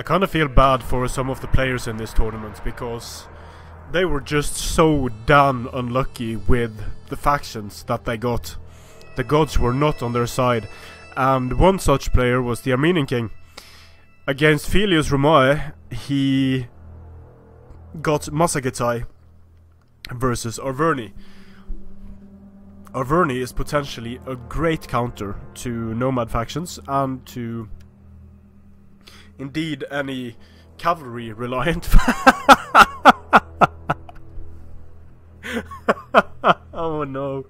I kind of feel bad for some of the players in this tournament because they were just so damn unlucky with the factions that they got. The gods were not on their side, and one such player was the Armenian king. Against FiliusRomae, he got Massagetae versus Arverni. Arverni is potentially a great counter to nomad factions and to indeed any cavalry reliant. Oh no.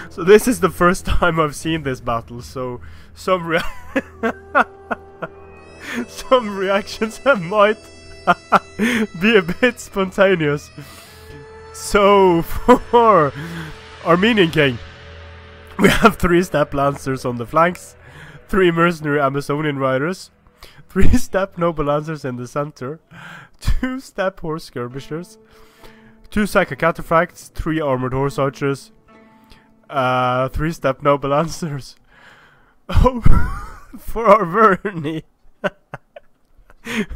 So this is the first time I've seen this battle, so some reactions might be a bit spontaneous. So for Armenian king, we have 3 steppe lancers on the flanks, 3 mercenary Amazonian riders, 3 steppe noble lancers in the center, 2 steppe horse skirmishers, 2 psycho cataphracts, 3 armored horse archers, 3 steppe noble lancers. Oh, for Arverni,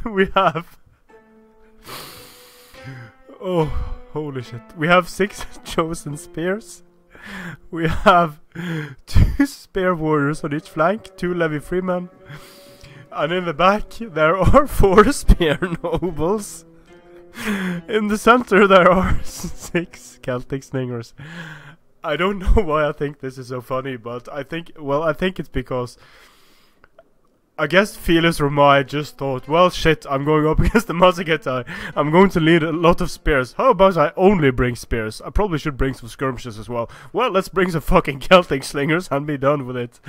we have. Oh, holy shit! We have 6 chosen spears. We have 2 spear warriors on each flank, 2 levy freemen, and in the back there are 4 spear nobles. In the center there are 6 Celtic slingers. I don't know why I think this is so funny, but I think it's because I guess FiliusRomae just thought, well shit, I'm going up against the Massagetae, I'm going to need a lot of spears. How about I only bring spears? I probably should bring some skirmishes as well. Well, let's bring some fucking Celtic slingers and be done with it.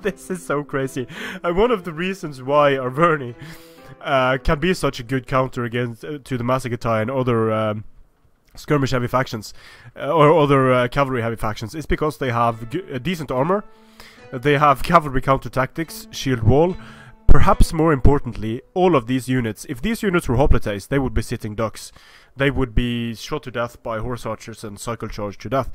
This is so crazy. And one of the reasons why Arverni can be such a good counter against to the Massagetae and other skirmish heavy factions or other cavalry heavy factions is because they have decent armor. They have cavalry counter tactics, shield wall. Perhaps more importantly, all of these units, if these units were hoplites, they would be sitting ducks. They would be shot to death by horse archers and cycle charged to death.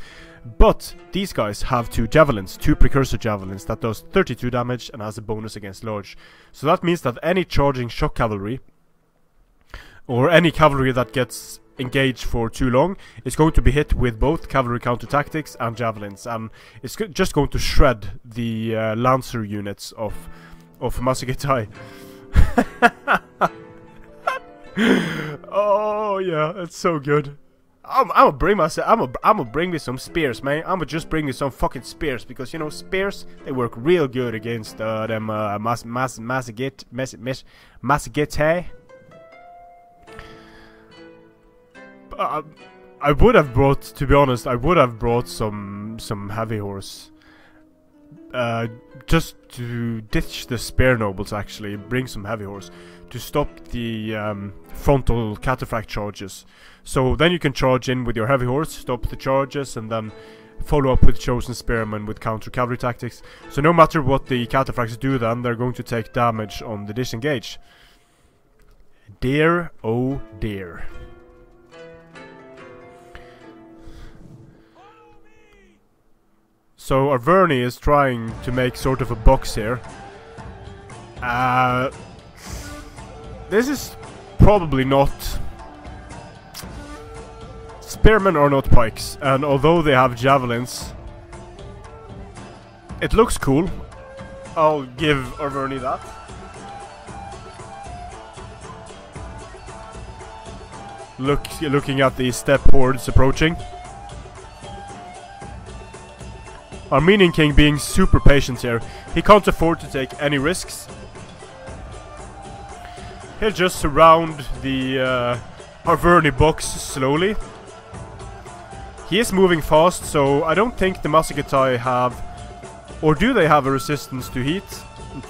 But these guys have 2 javelins, 2 precursor javelins that does 32 damage and has a bonus against large. So that means that any charging shock cavalry or any cavalry that gets engaged for too long is going to be hit with both cavalry counter tactics and javelins, and it's just going to shred the lancer units of Massagetae. Oh yeah, it's so good. I'm gonna bring myself. I'm gonna bring me some spears, man. I'm gonna just bring me some fucking spears because you know spears they work real good against them Massagetae. I would have brought, to be honest, I would have brought some heavy horse. Just to ditch the spear nobles, actually, bring some heavy horse to stop the frontal cataphract charges. So then you can charge in with your heavy horse, stop the charges, and then follow up with chosen spearmen with counter cavalry tactics. So no matter what the cataphracts do, then they're going to take damage on the disengage. Dear, oh dear. So Arverni is trying to make sort of a box here. This is probably not... Spearmen are not pikes, and although they have javelins, it looks cool. I'll give Arverni that. Looking at the steppe hordes approaching. Armenian king being super patient here. He can't afford to take any risks. He'll just surround the Arverni box slowly. He is moving fast, so I don't think the Massagetae have... Or do they have a resistance to heat?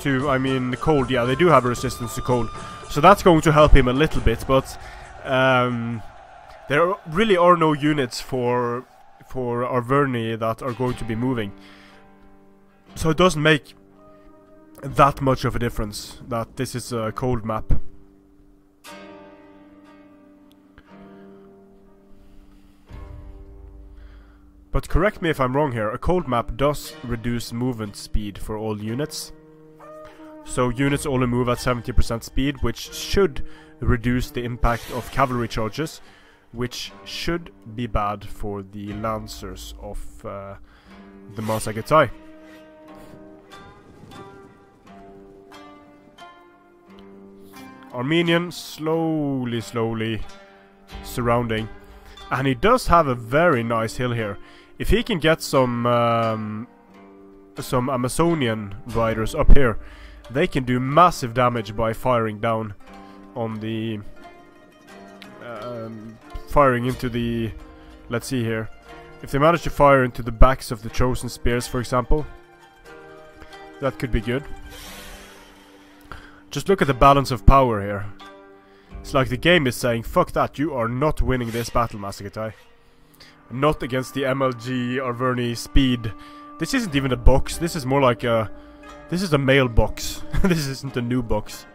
I mean cold, yeah, they do have a resistance to cold. So that's going to help him a little bit, but... there really are no units for Arverni that are going to be moving. So it doesn't make that much of a difference that this is a cold map. But correct me if I'm wrong here, a cold map does reduce movement speed for all units. So units only move at 70% speed, which should reduce the impact of cavalry charges, which should be bad for the lancers of the Massagetae. Armenian slowly surrounding, and he does have a very nice hill here. If he can get some Amazonian riders up here, they can do massive damage by firing down on the firing into the, let's see here, if they manage to fire into the backs of the chosen spears, for example, that could be good. Just look at the balance of power here. It's like the game is saying, fuck that, you are not winning this battle, Massagetae. Not against the MLG Arverni speed. This isn't even a box, this is more like a... This is a mailbox. This isn't a new box.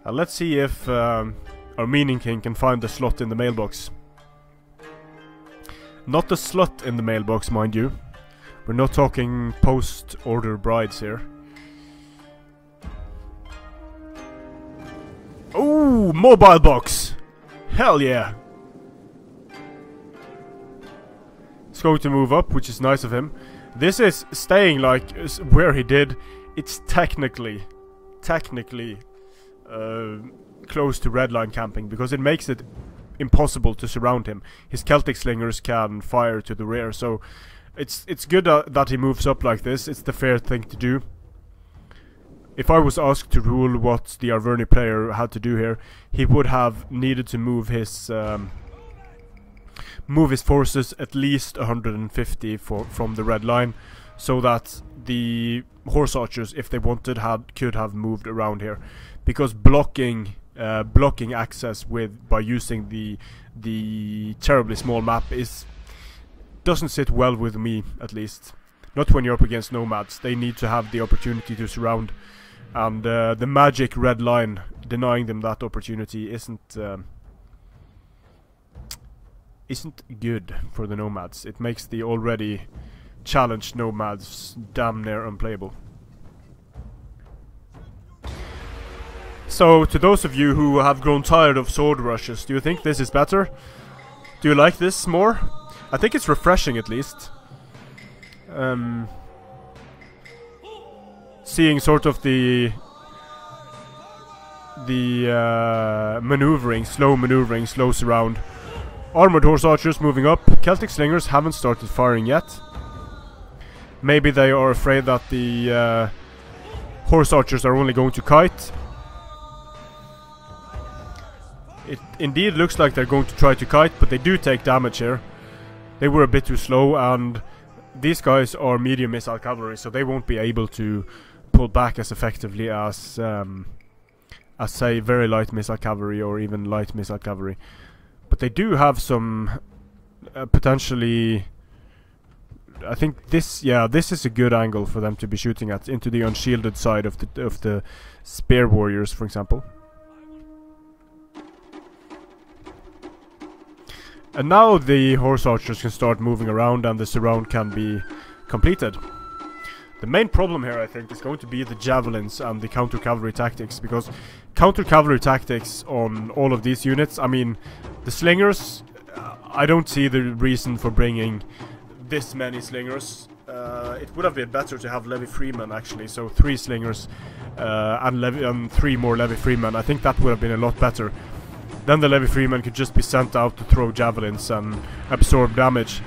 Let's see if Armenian King can find the slot in the mailbox. Not the slut in the mailbox, mind you. We're not talking post-order brides here. Ooh, mobile box! Hell yeah! It's going to move up, which is nice of him. This is staying like where he did. It's technically close to red line camping, because it makes it impossible to surround him. His Celtic slingers can fire to the rear, so it's good that he moves up like this. It's the fair thing to do. If I was asked to rule what the Arverni player had to do here, he would have needed to move his forces at least 150 from the red line, so that the horse archers, if they wanted, could have moved around here, because blocking access by using the terribly small map doesn't sit well with me, at least. Not when you're up against nomads. They need to have the opportunity to surround, and the magic red line denying them that opportunity isn't good for the nomads. It makes the already challenged nomads damn near unplayable. So, to those of you who have grown tired of sword rushes, do you think this is better? Do you like this more? I think it's refreshing, at least. Seeing sort of the maneuvering, slow surround. Armored horse archers moving up. Celtic slingers haven't started firing yet. Maybe they are afraid that the horse archers are only going to kite. It indeed looks like they're going to try to kite, but they do take damage here. They were a bit too slow, and these guys are medium missile cavalry, so they won't be able to pull back as effectively as say very light missile cavalry or even light missile cavalry. But they do have some potentially. I think this is a good angle for them to be shooting at, into the unshielded side of the spear warriors, for example. And now the horse archers can start moving around and the surround can be completed. The main problem here, I think, is going to be the javelins and the counter cavalry tactics, because counter cavalry tactics on all of these units, I mean, the slingers, I don't see the reason for bringing this many slingers. It would have been better to have levy freemen, actually, so 3 slingers and 3 more levy freemen. I think that would have been a lot better. Then the levy freemen could just be sent out to throw javelins and absorb damage.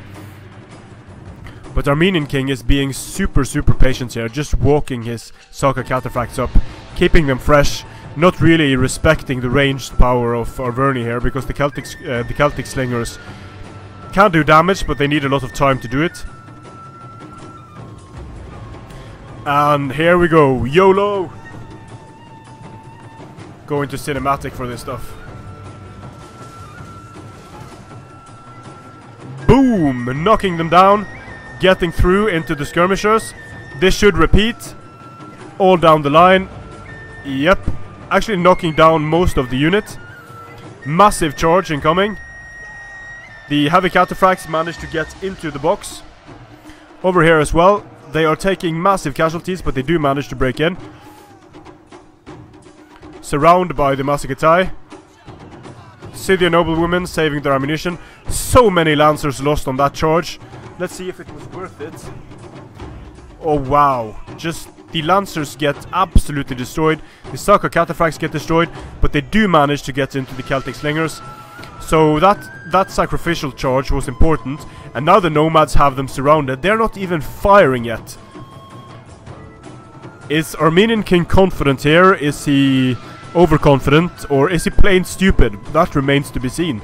But Armenian King is being super patient here, just walking his Saka cataphracts up, keeping them fresh, not really respecting the ranged power of Arverni here, because the Celtic slingers can do damage, but they need a lot of time to do it. And here we go, YOLO! Going to cinematic for this stuff. Boom! Knocking them down, getting through into the skirmishers. This should repeat all down the line. Yep, actually knocking down most of the unit. Massive charge incoming. The heavy cataphracts managed to get into the box. Over here as well, they are taking massive casualties, but they do manage to break in. Surrounded by the Massagetae. Scythian noblewomen saving their ammunition. So many lancers lost on that charge. Let's see if it was worth it. Oh wow, just the lancers get absolutely destroyed. The Saka cataphracts get destroyed, but they do manage to get into the Celtic slingers. So that sacrificial charge was important, and now the nomads have them surrounded. They're not even firing yet. Is Armenian king confident here? Is he overconfident, or is he plain stupid? That remains to be seen.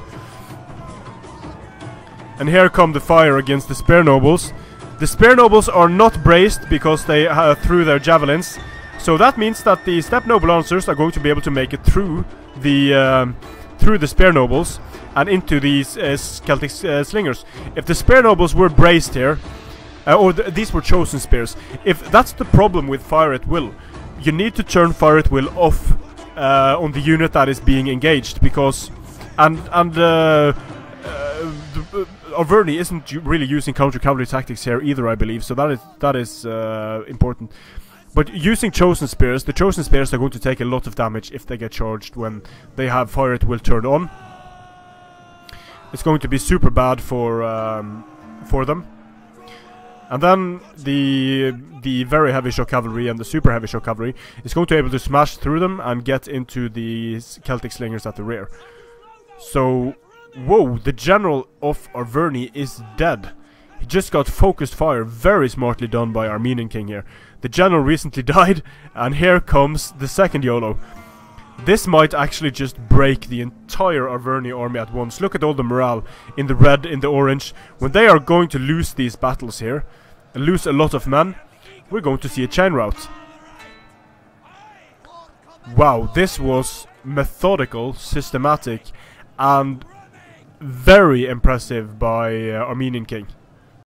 And here come the fire against the spear nobles. The spear nobles are not braced because they threw their javelins. So that means that the steppe noble lancers are going to be able to make it through the spear nobles and into these Celtic slingers. If the spear nobles were braced here, these were chosen spears. If that's the problem with fire at will, you need to turn fire at will off on the unit that is being engaged, because Arverni isn't really using counter cavalry tactics here either, I believe. So that is important. But using chosen spears, the chosen spears are going to take a lot of damage if they get charged when they have fire at will turned on. It's going to be super bad for them. And then the very heavy shock cavalry and the super heavy shock cavalry is going to be able to smash through them and get into the Celtic slingers at the rear. So, whoa, the general of Arverni is dead. He just got focused fire, very smartly done by Armenian king here. The general recently died, and here comes the second YOLO. This might actually just break the entire Arverni army at once. Look at all the morale in the red, in the orange. When they are going to lose these battles here, and lose a lot of men, we're going to see a chain rout. Wow, this was methodical, systematic, and very impressive by Armenian king.